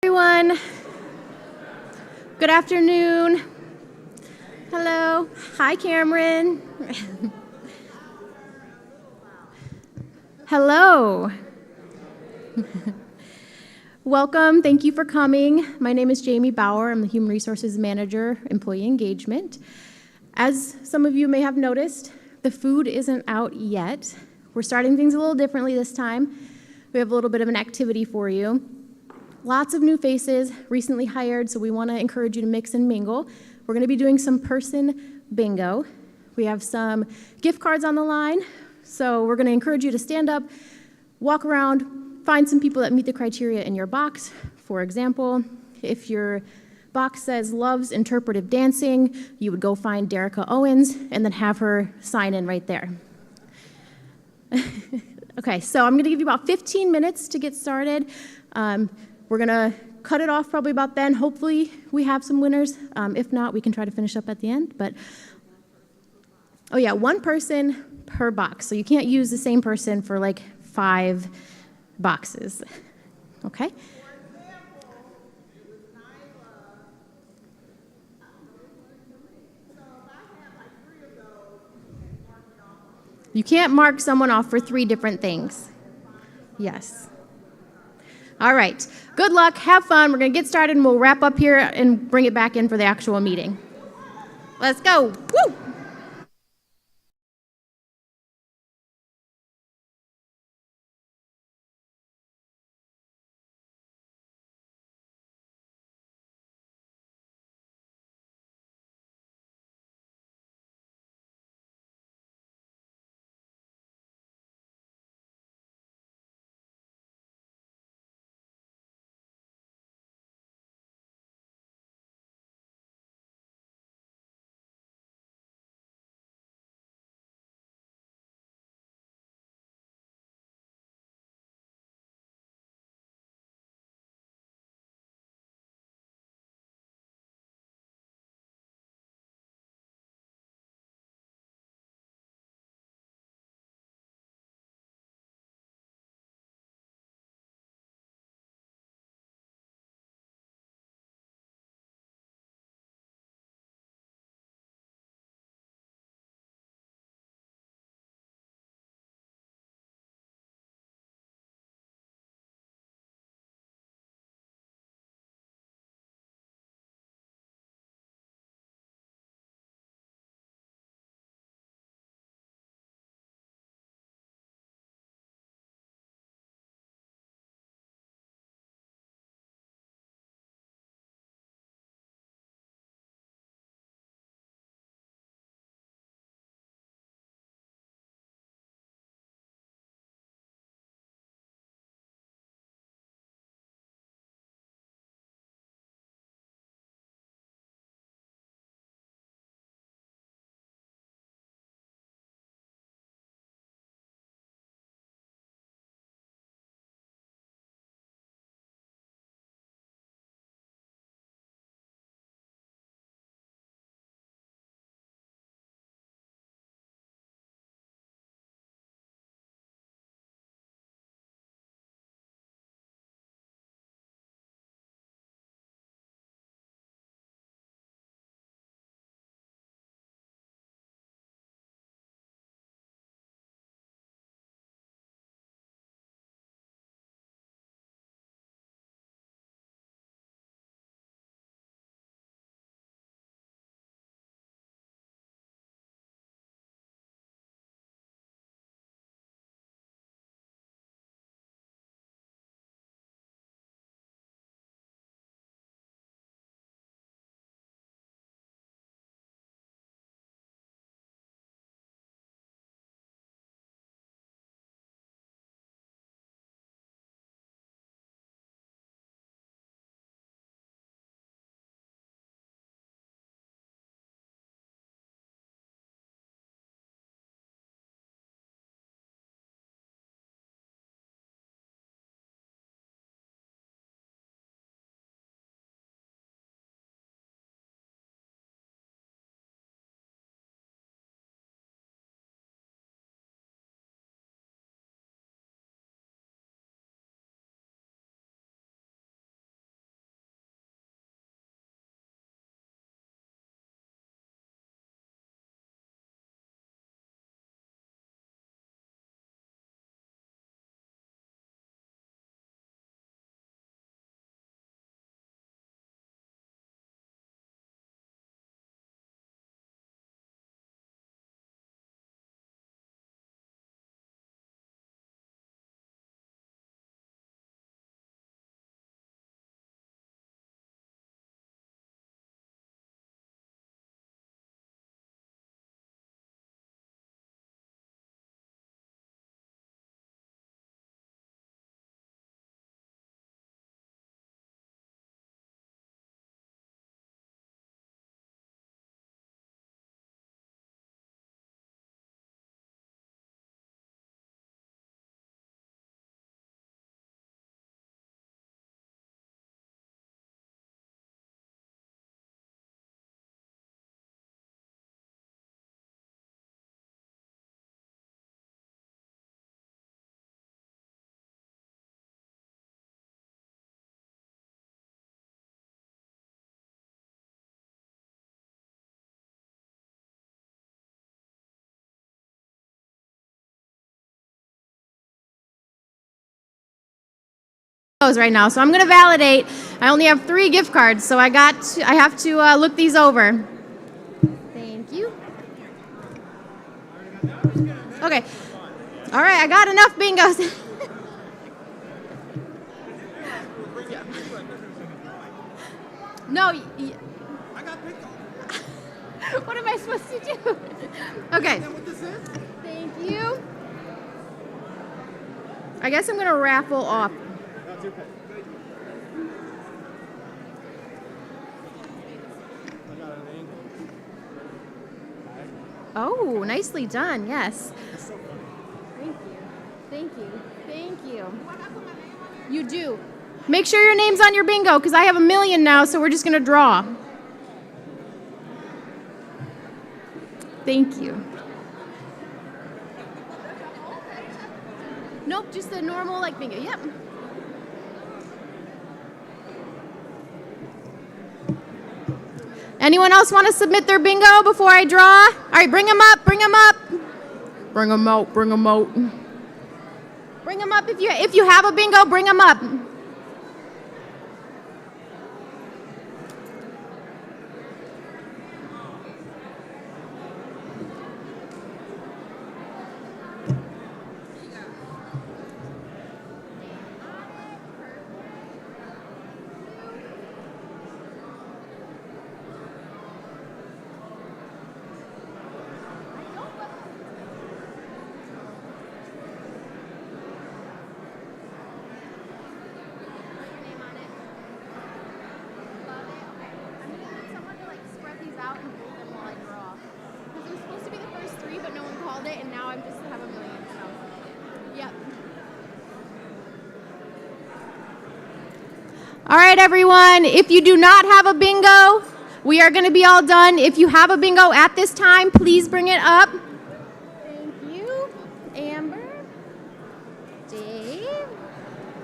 Everyone, good afternoon. Hello. Hi, Cameron. Hello. Welcome. Thank you for coming. My name is Jamie Bauer. I'm the Human Resources Manager, Employee Engagement. As some of you may have noticed, the food isn't out yet. We're starting things a little differently this time. We have a little bit of an activity for you. Lots of new faces, recently hired, so we want to encourage you to mix and mingle. We're going to be doing some person bingo. We have some gift cards on the line, so we're going to encourage you to stand up, walk around, find some people that meet the criteria in your box. For example, if your box says loves interpretive dancing, you would go find Derica Owens and then have her sign in right there. Okay, so I'm going to give you about 15 minutes to get started. We're going to cut it off probably about then. Hopefully we have some winners. If not, we can try to finish up at the end. But oh yeah, one person per box. So you can't use the same person for like 5 boxes. Okay? You can't mark someone off for 3 different things. Yes. All right. Good luck. Have fun. We're going to get started, and we'll wrap up here and bring it back in for the actual meeting. Let's go. Woo! bingos right now, so I'm going to validate. I only have 3 gift cards, so I have to look these over. Thank you. Okay. All right, I got enough bingos. No. I got bingo. What am I supposed to do? Okay. Is that what this is? Thank you. I guess I'm going to raffle off. That's okay. Oh, nicely done. Yes. Thank you. Thank you. Thank you. You do. Make sure your name's on your bingo because I have 1 million now, so we're just going to draw. Thank you. Nope, just the normal like bingo. Yep. Anyone else want to submit their bingo before I draw? All right, bring them up, bring them up. Bring them out, bring them out. Bring them up if you have a bingo, bring them up. All right, everyone, if you do not have a bingo, we are going to be all done. If you have a bingo at this time, please bring it up. Thank you. Amber. Dave.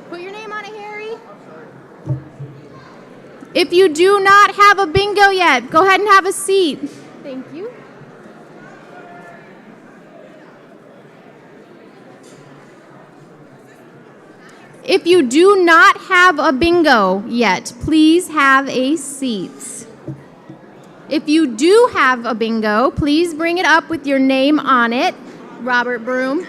Put your name on it, Harry. If you do not have a bingo yet, go ahead and have a seat. Thank you. If you do not have a bingo yet, please have a seat. If you do have a bingo, please bring it up with your name on it. Robert Broom.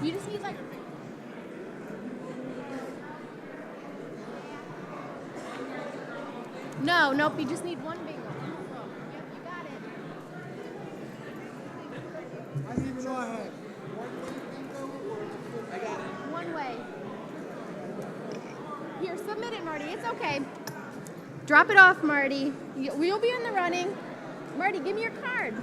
You just need like... No, nope, you just need one bingo. I didn't even know I had I got it. One way. Here, submit it, Marty. It's okay. Drop it off, Marty. We'll be in the running. Marty, give me your card.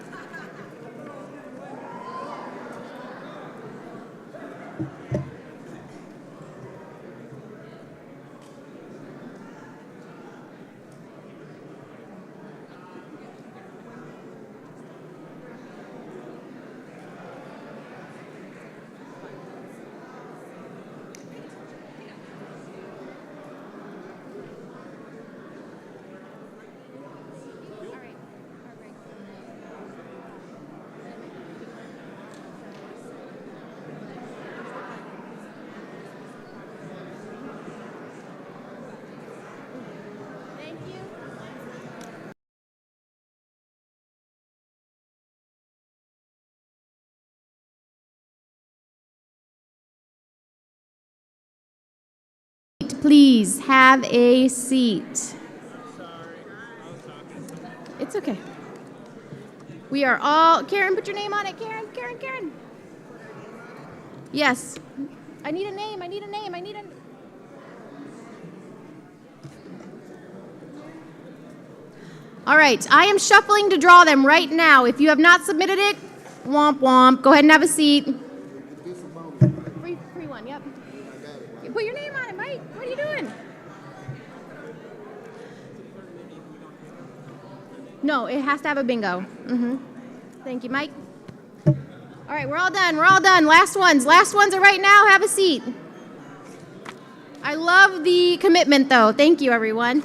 Please have a seat. It's okay. We are all... Karen, put your name on it. Karen. Yes. I need a name. All right. I am shuffling to draw them right now. If you have not submitted it, womp womp. Go ahead and have a seat. Free one, yep. Put your name on it, Mike. What are you doing? No, it has to have a bingo. Thank you, Mike. All right, we're all done. Last ones are right now. Have a seat. I love the commitment, though. Thank you, everyone.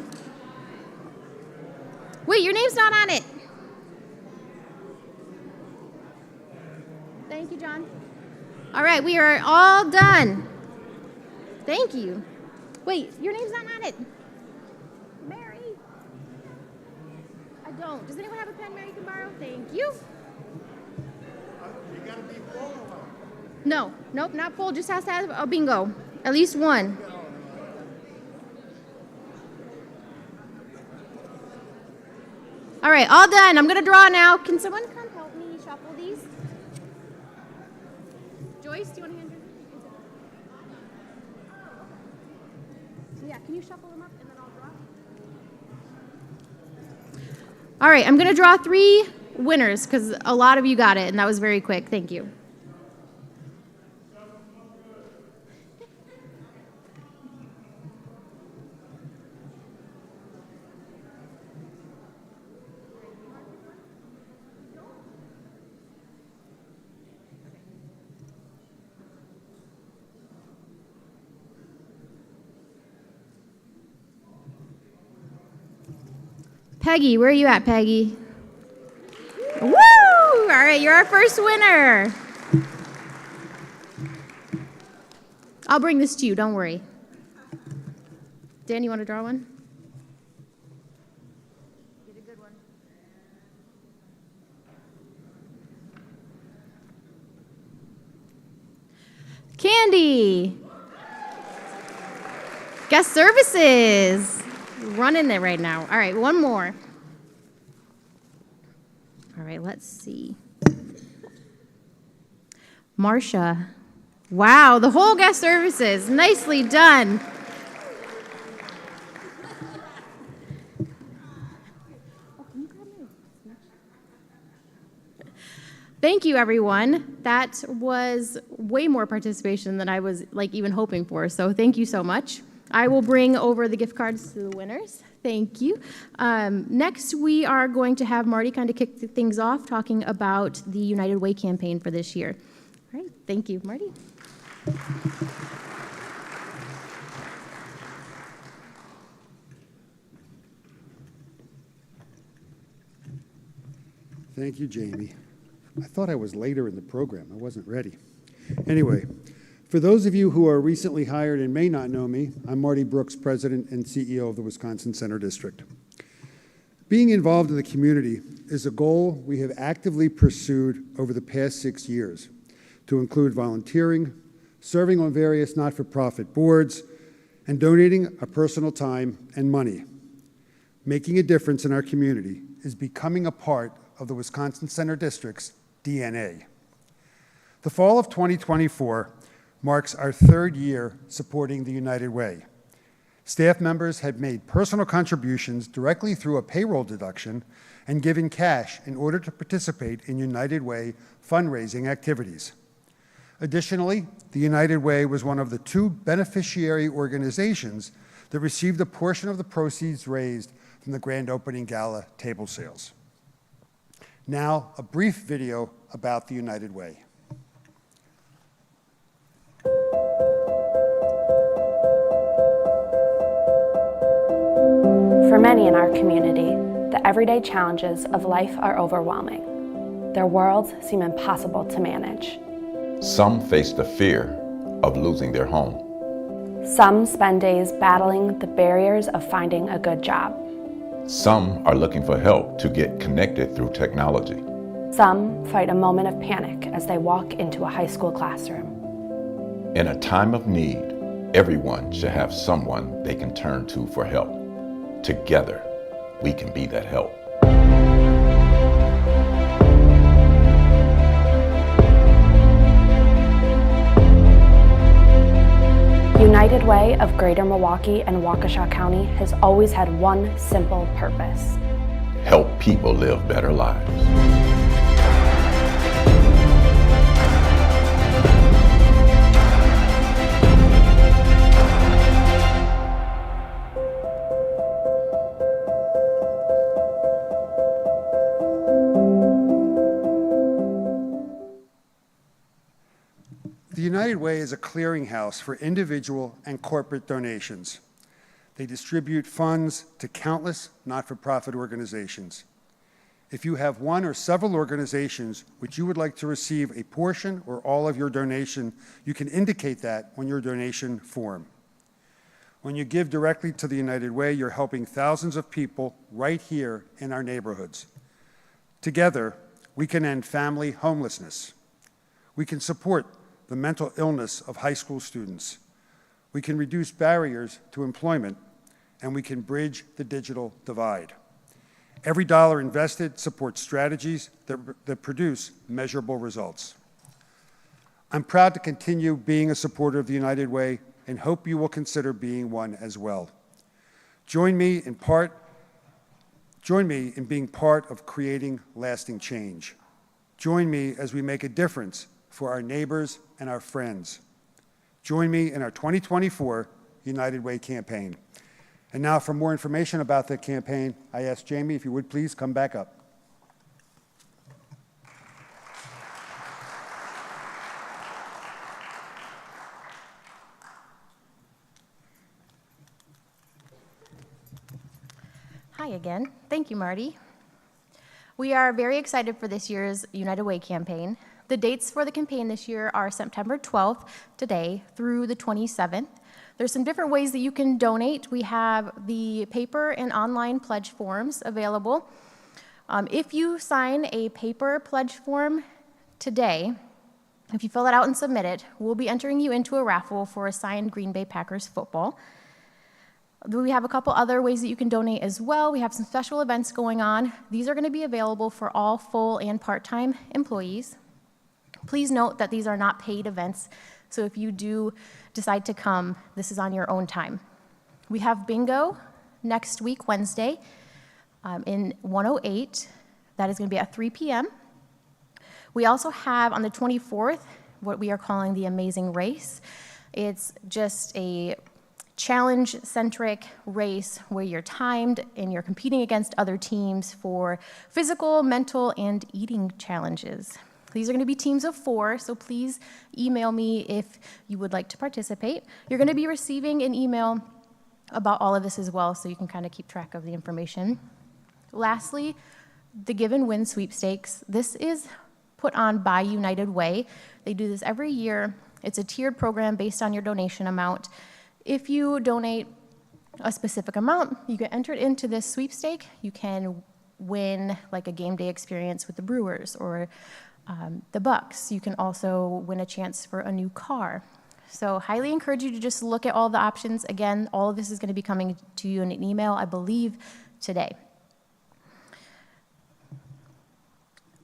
Wait, your name's not on it. Thank you, John. All right, we are all done. Thank you. Wait, your name's not on it. Mary. I don't. Does anyone have a pen Mary can borrow? Thank you. You gotta be full. No, nope, not full. Just has to have a bingo. At least one. All right, all done. I'm gonna draw now. Can someone come help me shuffle these? Joyce, do you want to hand your? Yeah, can you shuffle them up and then I'll draw? All right, I'm gonna draw 3 winners because a lot of you got it and that was very quick. Thank you. Peggy, where are you at, Peggy? Woo! All right, you're our first winner. I'll bring this to you, don't worry. Dan, you want to draw one? Get a good one. Candy. Guest services. Running it right now. All right, one more. All right, let's see. Marsha. Wow, the whole guest services. Nicely done. Thank you, everyone. That was way more participation than I was even hoping for, so thank you so much. I will bring over the gift cards to the winners. Thank you. Next, we are going to have Marty kind of kick things off, talking about the United Way campaign for this year. All right, thank you, Marty. Thank you, Jamie. I thought I was later in the program. I wasn't ready. Anyway, for those of you who are recently hired and may not know me, I'm Marty Brooks, President and CEO of the Wisconsin Center District. Being involved in the community is a goal we have actively pursued over the past 6 years, to include volunteering, serving on various not-for-profit boards, and donating our personal time and money. Making a difference in our community is becoming a part of the Wisconsin Center District's DNA. The fall of 2024 marks our 3rd year supporting the United Way. Staff members have made personal contributions directly through a payroll deduction and given cash in order to participate in United Way fundraising activities. Additionally, the United Way was one of the 2 beneficiary organizations that received a portion of the proceeds raised from the grand opening gala table sales. Now, a brief video about the United Way. For many in our community, the everyday challenges of life are overwhelming. Their worlds seem impossible to manage. Some face the fear of losing their home. Some spend days battling the barriers of finding a good job. Some are looking for help to get connected through technology. Some fight a moment of panic as they walk into a high school classroom. In a time of need, everyone should have someone they can turn to for help. Together, we can be that help. United Way of Greater Milwaukee and Waukesha County has always had one simple purpose: Help people live better lives. The United Way is a clearinghouse for individual and corporate donations. They distribute funds to countless not-for-profit organizations. If you have one or several organizations which you would like to receive a portion or all of your donation, you can indicate that on your donation form. When you give directly to the United Way, you're helping thousands of people right here in our neighborhoods. Together, we can end family homelessness. We can support the mental illness of high school students. We can reduce barriers to employment, and we can bridge the digital divide. Every dollar invested supports strategies that produce measurable results. I'm proud to continue being a supporter of the United Way and hope you will consider being one as well. Join me in being part of creating lasting change. Join me as we make a difference for our neighbors and our friends. Join me in our 2024 United Way campaign. And now for more information about the campaign, I ask Jamie, if you would please come back up. Hi again. Thank you, Marty. We are very excited for this year's United Way campaign. The dates for the campaign this year are September 12th, today, through the 27th. There's some different ways that you can donate. We have the paper and online pledge forms available. If you sign a paper pledge form today, if you fill it out and submit it, we'll be entering you into a raffle for a signed Green Bay Packers football. We have a couple other ways that you can donate as well. We have some special events going on. These are going to be available for all full and part-time employees. Please note that these are not paid events, so if you do decide to come, this is on your own time. We have bingo next week, Wednesday, in 108. That is going to be at 3 p.m. We also have on the 24th what we are calling the Amazing Race. It's just a challenge-centric race where you're timed and you're competing against other teams for physical, mental, and eating challenges. These are going to be teams of 4, so please email me if you would like to participate. You're going to be receiving an email about all of this as well, so you can kind of keep track of the information. Lastly, the Give and Win sweepstakes. This is put on by United Way. They do this every year. It's a tiered program based on your donation amount. If you donate a specific amount, you get entered into this sweepstake. You can win like a game day experience with the Brewers or the Bucks. You can also win a chance for a new car. So highly encourage you to just look at all the options. Again, all of this is going to be coming to you in an email, I believe, today.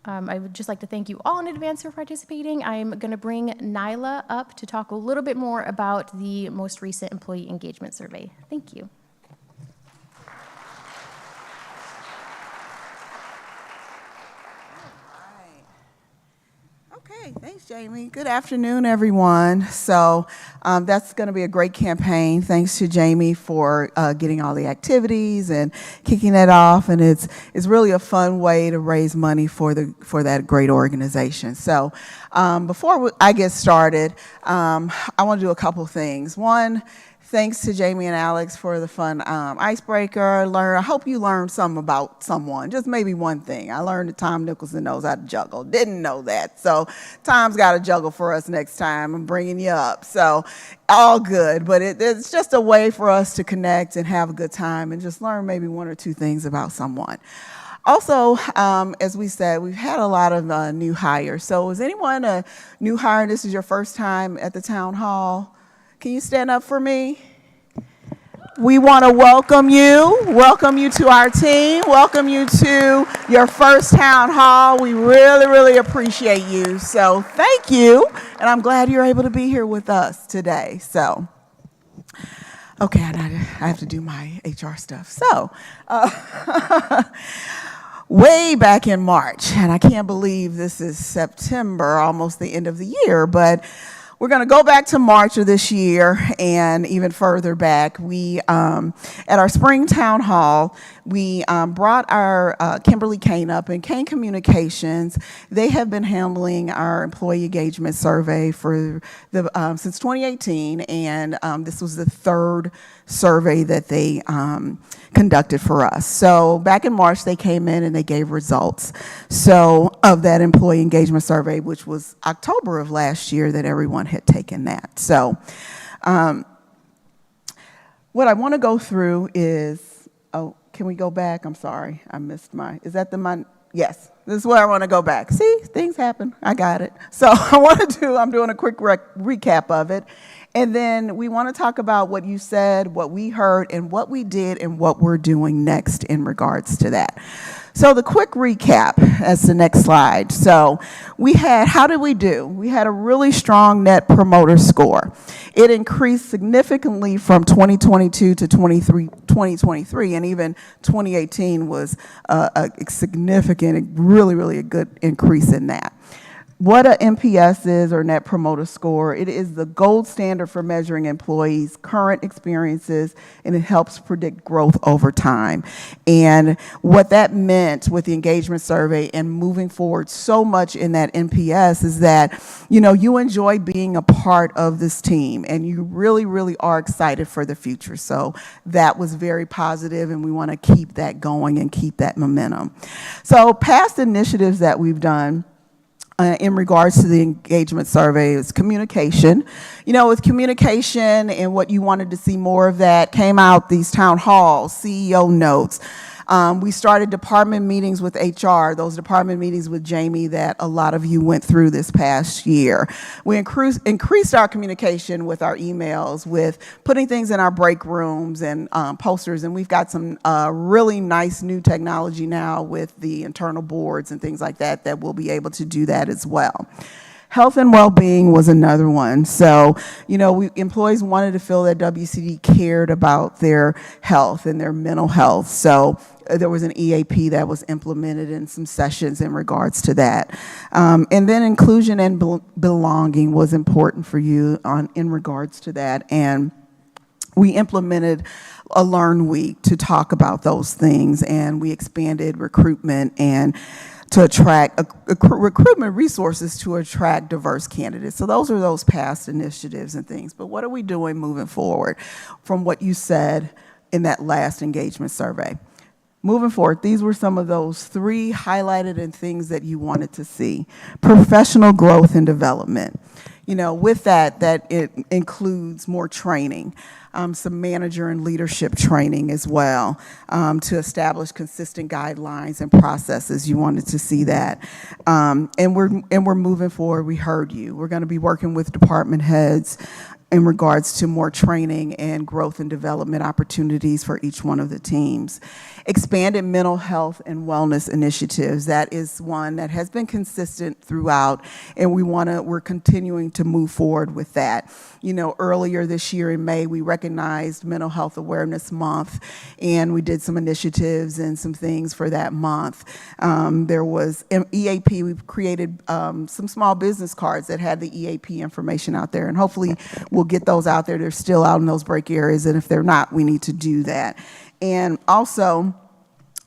I would just like to thank you all in advance for participating. I'm going to bring Nyla up to talk a little bit more about the most recent employee engagement survey. Thank you. Okay, thanks, Jamie. Good afternoon, everyone. So that's going to be a great campaign. Thanks to Jamie for getting all the activities and kicking it off. And it's really a fun way to raise money for that great organization. So before I get started, I want to do a couple things. One, thanks to Jamie and Alex for the fun icebreaker. I hope you learned something about someone, just maybe one thing. I learned that Tom Nicholson knows how to juggle. Didn't know that. So Tom's got to juggle for us next time. I'm bringing you up. So all good. But it's just a way for us to connect and have a good time and just learn maybe 1 or 2 things about someone. Also, as we said, we've had a lot of new hires. So is anyone a new hire and this is your first time at the town hall? Can you stand up for me? We want to welcome you to our team, welcome you to your first town hall. We really, really appreciate you. So thank you, and I'm glad you're able to be here with us today. So, okay, I have to do my HR stuff. So, way back in March, and I can't believe this is September, almost the end of the year, but we're going to go back to March of this year and even further back. We, at our spring town hall, we brought our Kimberly Kane up, and Kane Communications, they have been handling our employee engagement survey for since 2018, and this was the third survey that they conducted for us. So back in March, they came in and they gave results. So of that employee engagement survey, which was October of last year that everyone had taken that. So what I want to go through is, oh, can we go back? I'm sorry, I missed is that yes, this is where I want to go back. See, things happen, I got it. So I'm doing a quick recap of it. And then we want to talk about what you said, what we heard, and what we did, and what we're doing next in regards to that. So the quick recap, as the next slide. So how did we do? We had a really strong net promoter score. It increased significantly from 2022 to 2023, and even 2018 was a significant, really a good increase in that. What a NPS is, or Net Promoter Score, it is the gold standard for measuring employees' current experiences, and it helps predict growth over time. And what that meant with the engagement survey and moving forward so much in that NPS is that, you enjoy being a part of this team, and you really are excited for the future. So that was very positive, and we want to keep that going and keep that momentum. So past initiatives that we've done, in regards to the engagement survey is communication. With communication and what you wanted to see more of that came out these town halls, CEO notes. We started department meetings with HR, those department meetings with Jamie that a lot of you went through this past year. We increased our communication with our emails, with putting things in our break rooms and posters, and we've got some really nice new technology now with the internal boards and things like that that will be able to do that as well. Health and well-being was another one. So, employees wanted to feel that WCD cared about their health and their mental health. So there was an EAP that was implemented in some sessions in regards to that. And then inclusion and belonging was important for you in regards to that. And we implemented a Learn Week to talk about those things, and we expanded recruitment and to attract recruitment resources to attract diverse candidates. So those are those past initiatives and things. But what are we doing moving forward from what you said in that last engagement survey? Moving forward, these were some of those 3 highlighted and things that you wanted to see. Professional growth and development. With that it includes more training, some manager and leadership training as well, to establish consistent guidelines and processes. You wanted to see that. And we're moving forward. We heard you. We're going to be working with department heads in regards to more training and growth and development opportunities for each one of the teams. Expanded mental health and wellness initiatives. That is one that has been consistent throughout, and we're continuing to move forward with that. Earlier this year in May, we recognized Mental Health Awareness Month, and we did some initiatives and some things for that month. There was EAP. We've created some small business cards that had the EAP information out there, and hopefully we'll get those out there. They're still out in those break areas, and if they're not, we need to do that. And also,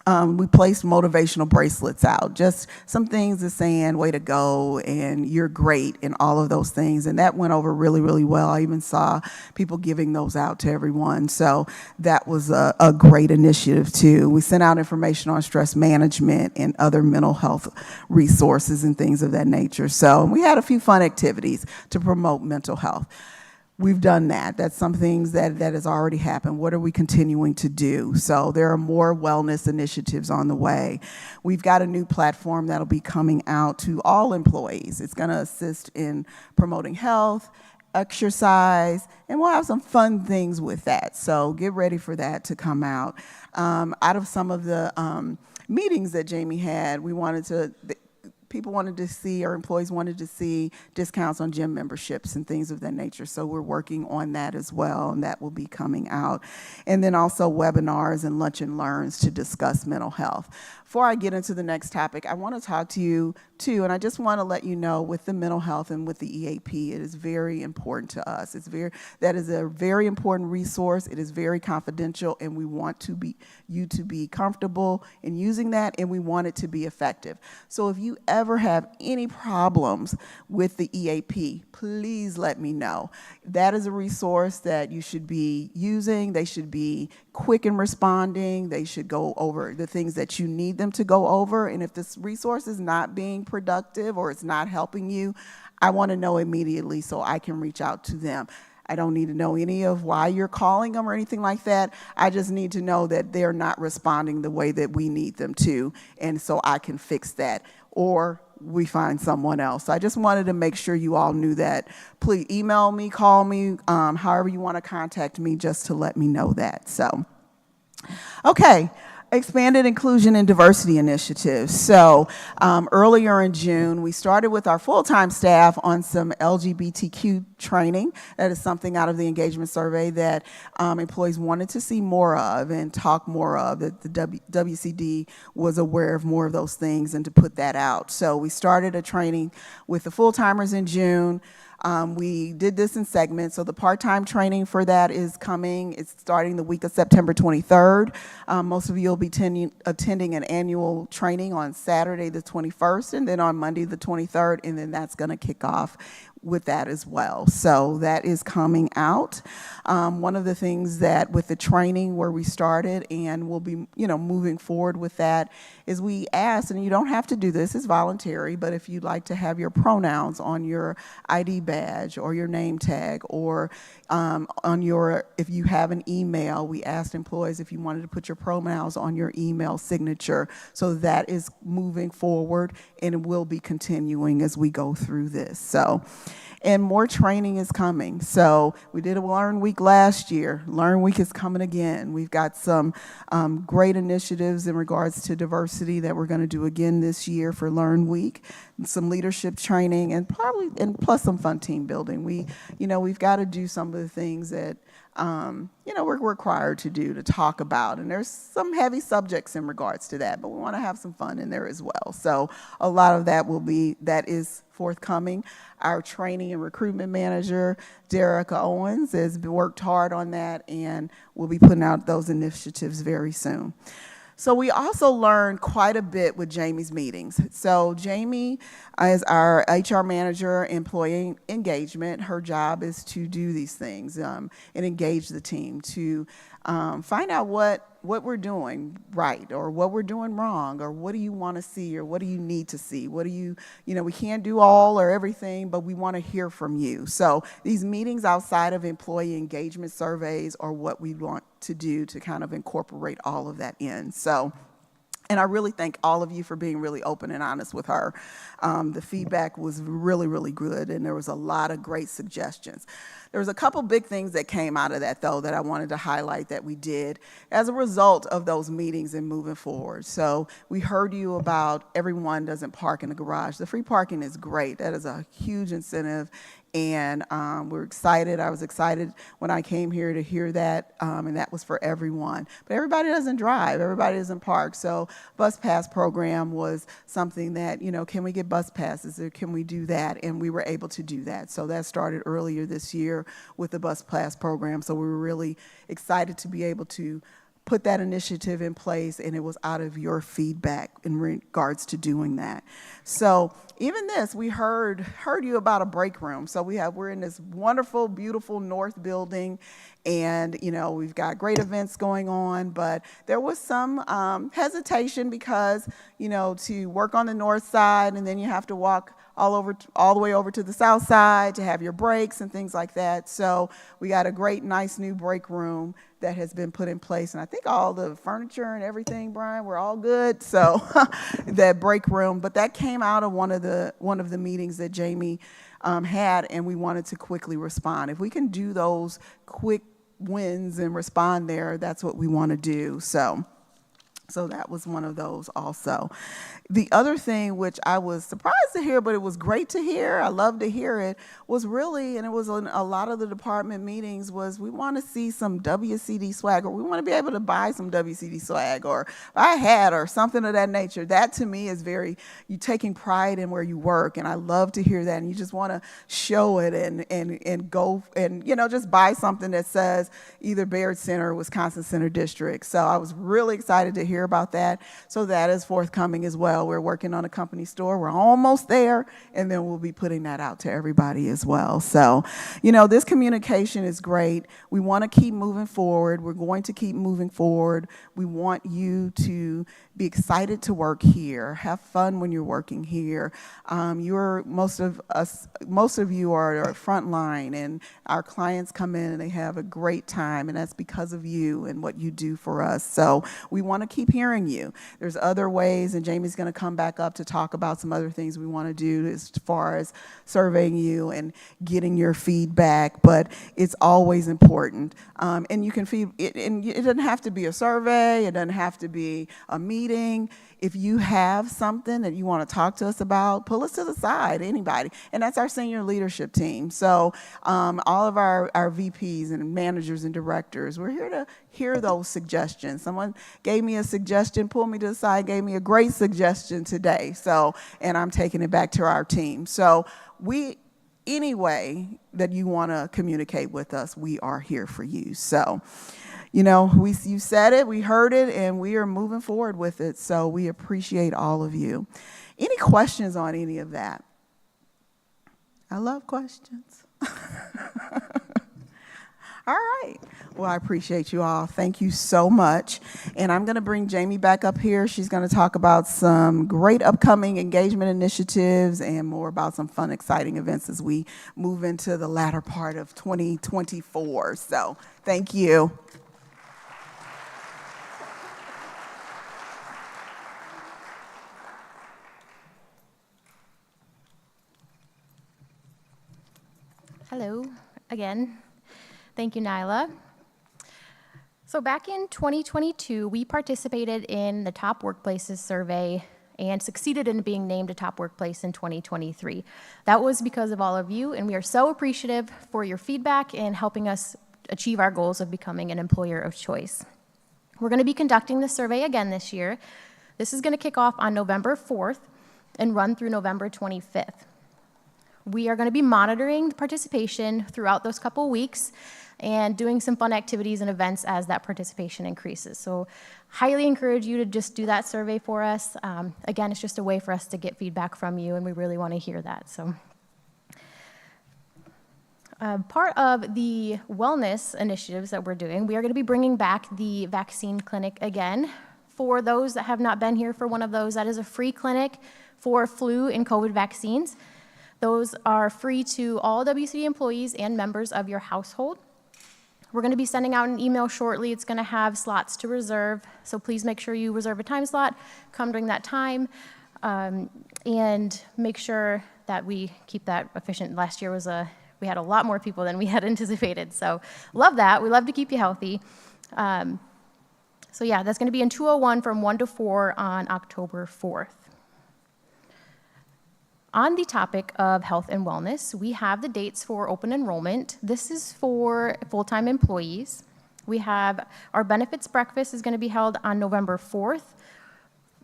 we placed motivational bracelets out, just some things that's saying, way to go, and you're great, and all of those things. And that went over really well. I even saw people giving those out to everyone. So that was a great initiative, too. We sent out information on stress management and other mental health resources and things of that nature. So we had a few fun activities to promote mental health. We've done that. That's some things that has already happened. What are we continuing to do? So there are more wellness initiatives on the way. We've got a new platform that'll be coming out to all employees. It's going to assist in promoting health, exercise, and we'll have some fun things with that. So get ready for that to come out. Out of some of the meetings that Jamie had, people wanted to see, or employees wanted to see, discounts on gym memberships and things of that nature. So we're working on that as well, and that will be coming out. And then also webinars and lunch and learns to discuss mental health. Before I get into the next topic, I want to talk to you too, and I just want to let you know with the mental health and with the EAP, it is very important to us. That is a very important resource. It is very confidential, and we want you to be comfortable in using that, and we want it to be effective. So if you ever ever have any problems with the EAP, please let me know. That is a resource that you should be using. They should be quick in responding. They should go over the things that you need them to go over. And if this resource is not being productive or it's not helping you, I want to know immediately so I can reach out to them. I don't need to know any of why you're calling them or anything like that. I just need to know that they're not responding the way that we need them to, and so I can fix that, or we find someone else. So I just wanted to make sure you all knew that. Please email me, call me, however you want to contact me, just to let me know that. So, okay. Expanded inclusion and diversity initiatives. So earlier in June, we started with our full-time staff on some LGBTQ training. That is something out of the engagement survey that employees wanted to see more of and talk more of, that the WCD was aware of more of those things and to put that out. So we started a training with the full-timers in June. We did this in segments, so the part-time training for that is coming. It's starting the week of September 23rd. Most of you will be attending an annual training on Saturday the 21st, and then on Monday the 23rd, and then that's going to kick off with that as well. So that is coming out. One of the things that with the training where we started and we'll be, moving forward with that is we asked, and you don't have to do this, it's voluntary, but if you'd like to have your pronouns on your ID badge or your name tag or if you have an email, we asked employees if you wanted to put your pronouns on your email signature. So that is moving forward and it will be continuing as we go through this. So, and more training is coming. So we did a Learn Week last year. Learn Week is coming again. We've got some great initiatives in regards to diversity that we're going to do again this year for Learn Week. Some leadership training and plus some fun team building. We've got to do some of the things that we're required to do, to talk about. And there's some heavy subjects in regards to that, but we want to have some fun in there as well. So a lot of that is forthcoming. Our training and recruitment manager, Derica Owens, has worked hard on that, and we'll be putting out those initiatives very soon. So we also learned quite a bit with Jamie's meetings. So Jamie is our HR manager, employee engagement. Her job is to do these things and engage the team to find out what we're doing right or what we're doing wrong, or what do you want to see or what do you need to see? What do you we can't do all or everything, but we want to hear from you. So these meetings outside of employee engagement surveys are what we want to do to kind of incorporate all of that in. So, and I really thank all of you for being really open and honest with her. The feedback was really, really good, and there was a lot of great suggestions. There was a couple big things that came out of that, though, that I wanted to highlight that we did as a result of those meetings and moving forward. So we heard you about everyone doesn't park in the garage. The free parking is great. That is a huge incentive, and we're excited. I was excited when I came here to hear that, and that was for everyone. But everybody doesn't drive. Everybody doesn't park. So bus pass program was something that, can we get bus passes or can we do that? And we were able to do that. So that started earlier this year with the bus pass program. So we were really excited to be able to put that initiative in place, and it was out of your feedback in regards to doing that. So even this, we heard you about a break room. So we're in this wonderful, beautiful north building, and we've got great events going on, but there was some hesitation because to work on the north side, and then you have to walk all the way over to the south side to have your breaks and things like that. So we got a great, nice new break room that has been put in place, and I think all the furniture and everything, Brian, we're all good. So that break room, but that came out of one of the meetings that Jamie had, and we wanted to quickly respond. If we can do those quick wins and respond there, that's what we want to do. So that was one of those also. The other thing, which I was surprised to hear, but it was great to hear, I love to hear it, was really, and it was in a lot of the department meetings, was we want to see some WCD swag, or we want to be able to buy some WCD swag, or buy a hat, or something of that nature. That to me is you taking pride in where you work, and I love to hear that, and you just want to show it and go and, just buy something that says either Baird Center or Wisconsin Center District. So I was really excited to hear hear about that. So that is forthcoming as well. We're working on a company store. We're almost there, and then we'll be putting that out to everybody as well. So, this communication is great. We want to keep moving forward. We're going to keep moving forward. We want you to be excited to work here. Have fun when you're working here. Most of you are front line, and our clients come in and they have a great time, and that's because of you and what you do for us. So we want to keep hearing you. There's other ways, and Jamie's going to come back up to talk about some other things we want to do as far as surveying you and getting your feedback, but it's always important. And you can and it doesn't have to be a survey, it doesn't have to be a meeting. If you have something that you want to talk to us about, pull us to the side, anybody. And that's our senior leadership team. So all of our VPs and managers and directors, we're here to hear those suggestions. Someone gave me a suggestion, pulled me to the side, gave me a great suggestion today. So, and I'm taking it back to our team. So any way that you want to communicate with us, we are here for you. So, you said it, we heard it, and we are moving forward with it. So we appreciate all of you. Any questions on any of that? I love questions. All right. Well, I appreciate you all. Thank you so much. And I'm going to bring Jamie back up here. She's going to talk about some great upcoming engagement initiatives and more about some fun, exciting events as we move into the latter part of 2024. So thank you. Hello again. Thank you, Nyla. So back in 2022, we participated in the Top Workplaces survey and succeeded in being named a top workplace in 2023. That was because of all of you, and we are so appreciative for your feedback and helping us achieve our goals of becoming an employer of choice. We're going to be conducting the survey again this year. This is going to kick off on November 4th and run through November 25th. We are going to be monitoring the participation throughout those couple weeks and doing some fun activities and events as that participation increases. So highly encourage you to just do that survey for us. Again, it's just a way for us to get feedback from you, and we really want to hear that. So part of the wellness initiatives that we're doing, we are going to be bringing back the vaccine clinic again. For those that have not been here for one of those, that is a free clinic for flu and COVID vaccines. Those are free to all WCD employees and members of your household. We're going to be sending out an email shortly. It's going to have slots to reserve, so please make sure you reserve a time slot, come during that time, and make sure that we keep that efficient. Last year we had a lot more people than we had anticipated, so love that. We love to keep you healthy. So yeah, that's going to be in 201 from 1 to 4 on October 4th. On the topic of health and wellness, we have the dates for open enrollment. This is for full-time employees. We have our benefits breakfast is going to be held on November 4th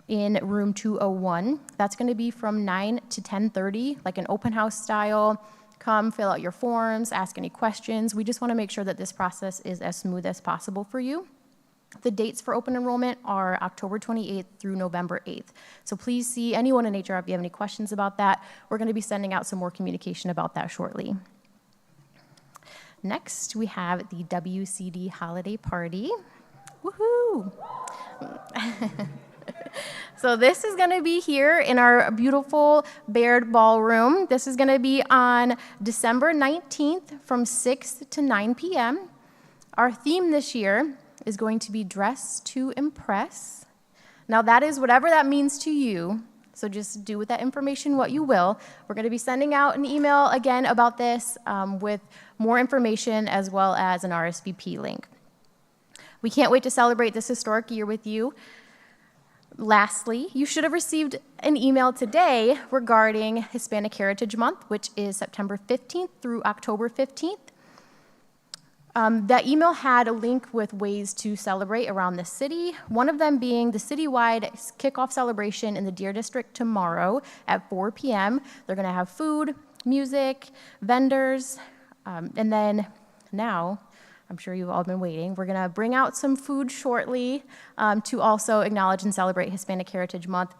in room 201. That's going to be from 9 to 10:30, like an open house style. Come fill out your forms, ask any questions. We just want to make sure that this process is as smooth as possible for you. The dates for open enrollment are October 28th through November 8th. So please see anyone in HR if you have any questions about that. We're going to be sending out some more communication about that shortly. Next, we have the WCD holiday party. Woohoo! So this is going to be here in our beautiful Baird Ballroom. This is going to be on December 19th from 6 to 9 p.m. Our theme this year is going to be Dress to Impress. Now that is whatever that means to you, so just do with that information what you will. We're going to be sending out an email again about this with more information as well as an RSVP link. We can't wait to celebrate this historic year with you. Lastly, you should have received an email today regarding Hispanic Heritage Month, which is September 15th through October 15th. That email had a link with ways to celebrate around the city, one of them being the citywide kickoff celebration in the Deer District tomorrow at 4 p.m. They're going to have food, music, vendors, and then now I'm sure you've all been waiting. We're going to bring out some food shortly to also acknowledge and celebrate Hispanic Heritage Month.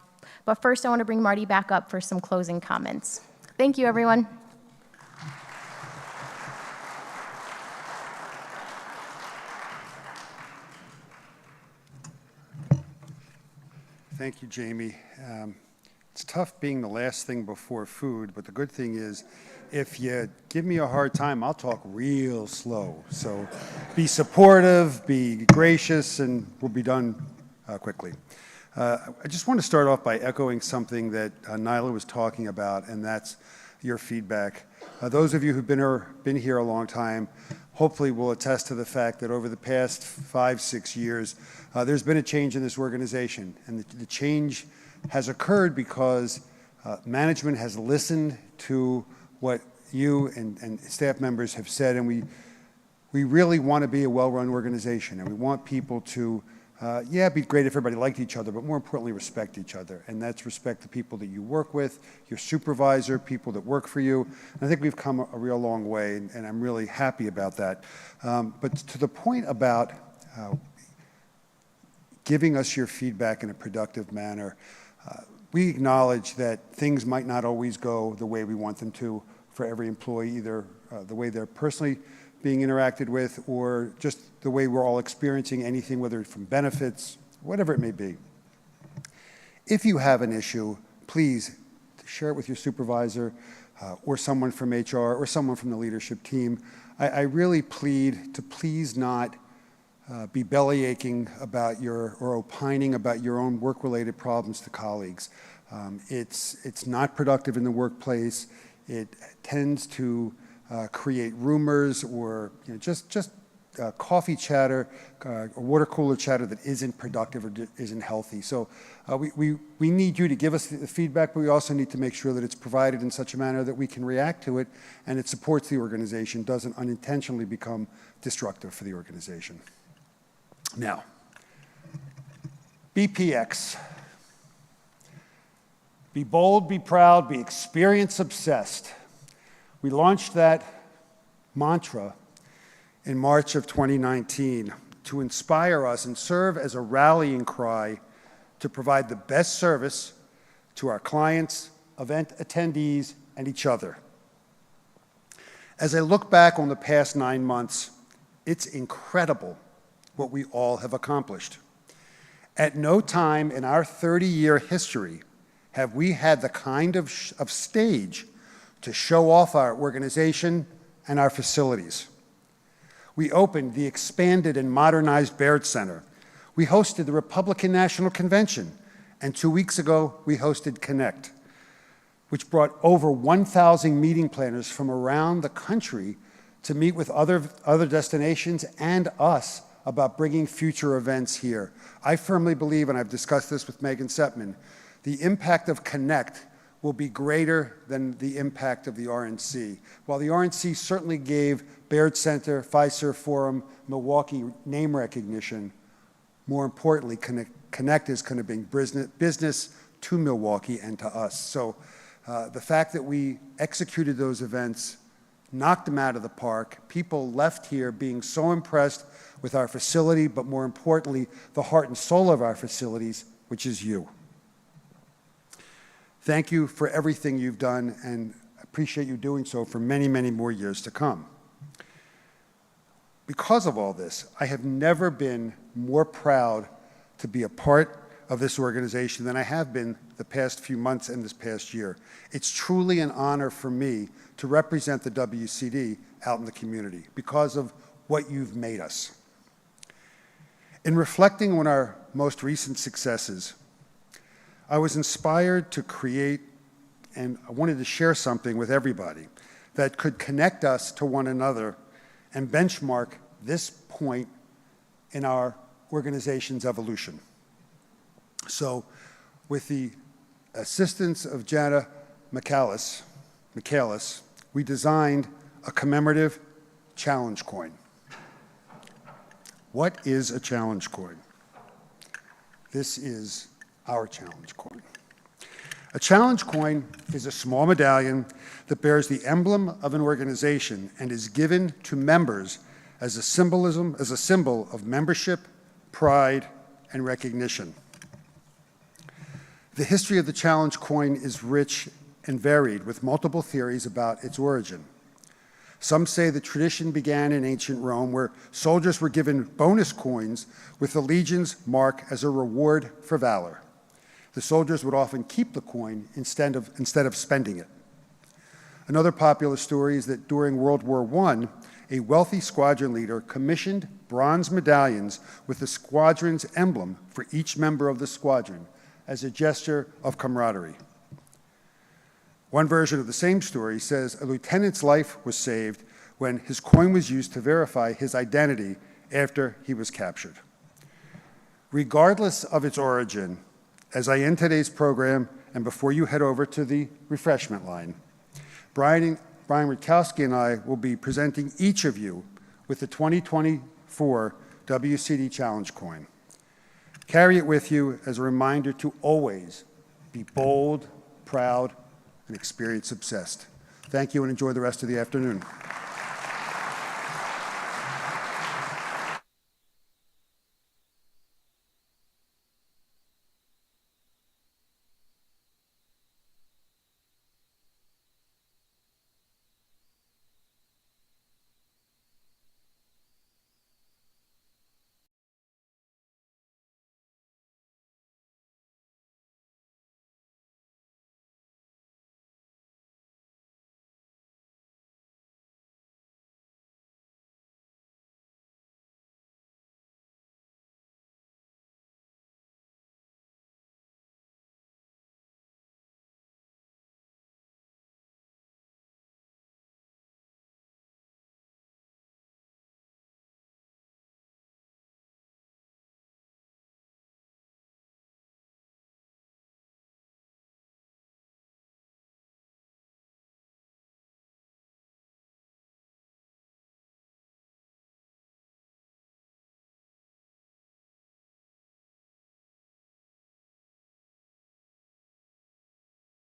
But first, I want to bring Marty back up for some closing comments. Thank you, everyone. Thank you, Jamie. It's tough being the last thing before food, but the good thing is, if you give me a hard time, I'll talk real slow. So be supportive, be gracious, and we'll be done quickly. I just want to start off by echoing something that Nyla was talking about, and that's your feedback. Those of you who've been here a long time hopefully will attest to the fact that over the past 5-6 years, there's been a change in this organization, and the change has occurred because management has listened to what you and staff members have said, and we really want to be a well-run organization, and we want people to, it'd be great if everybody liked each other, but more importantly, respect each other, and that's respect the people that you work with, your supervisor, people that work for you. And I think we've come a real long way, and I'm really happy about that. But to the point about giving us your feedback in a productive manner, we acknowledge that things might not always go the way we want them to for every employee, either the way they're personally being interacted with or just the way we're all experiencing anything, whether it's from benefits, whatever it may be. If you have an issue, please share it with your supervisor or someone from HR or someone from the leadership team. I really plead to please not be bellyaching about or opining about your own work-related problems to colleagues. It's not productive in the workplace. It tends to create rumors or just coffee chatter or water cooler chatter that isn't productive or isn't healthy. So we need you to give us the feedback, but we also need to make sure that it's provided in such a manner that we can react to it and it supports the organization, doesn't unintentionally become destructive for the organization. Now, BPX. Be bold, be proud, be experience obsessed. We launched that mantra in March of 2019 to inspire us and serve as a rallying cry to provide the best service to our clients, event attendees, and each other. As I look back on the past 9 months, it's incredible what we all have accomplished. At no time in our 30-year history have we had the kind of stage to show off our organization and our facilities. We opened the expanded and modernized Baird Center. We hosted the Republican National Convention, and 2 weeks ago, we hosted Connect, which brought over 1,000 meeting planners from around the country to meet with other destinations and us about bringing future events here. I firmly believe, and I've discussed this with Megan Setman, the impact of Connect will be greater than the impact of the RNC. While the RNC certainly gave Baird Center, Fiserv Forum, Milwaukee name recognition, more importantly, Connect is going to bring business to Milwaukee and to us. So the fact that we executed those events, knocked them out of the park, people left here being so impressed with our facility, but more importantly, the heart and soul of our facilities, which is you. Thank you for everything you've done, and appreciate you doing so for many, many more years to come. Because of all this, I have never been more proud to be a part of this organization than I have been the past few months and this past year. It's truly an honor for me to represent the WCD out in the community because of what you've made us. In reflecting on our most recent successes, I was inspired to create, and I wanted to share something with everybody that could connect us to one another and benchmark this point in our organization's evolution. So, with the assistance of Jana Michaelis, we designed a commemorative challenge coin. What is a challenge coin? This is our challenge coin. A challenge coin is a small medallion that bears the emblem of an organization and is given to members as a symbol of membership, pride, and recognition. The history of the challenge coin is rich and varied, with multiple theories about its origin. Some say the tradition began in ancient Rome, where soldiers were given bonus coins with the legion's mark as a reward for valor. The soldiers would often keep the coin instead of spending it. Another popular story is that during World War I, a wealthy squadron leader commissioned bronze medallions with the squadron's emblem for each member of the squadron as a gesture of camaraderie. One version of the same story says a lieutenant's life was saved when his coin was used to verify his identity after he was captured. Regardless of its origin, as I end today's program and before you head over to the refreshment line, Brian Rutkowski and I will be presenting each of you with the 2024 WCD Challenge coin. Carry it with you as a reminder to always be bold, proud, and experience obsessed. Thank you and enjoy the rest of the afternoon.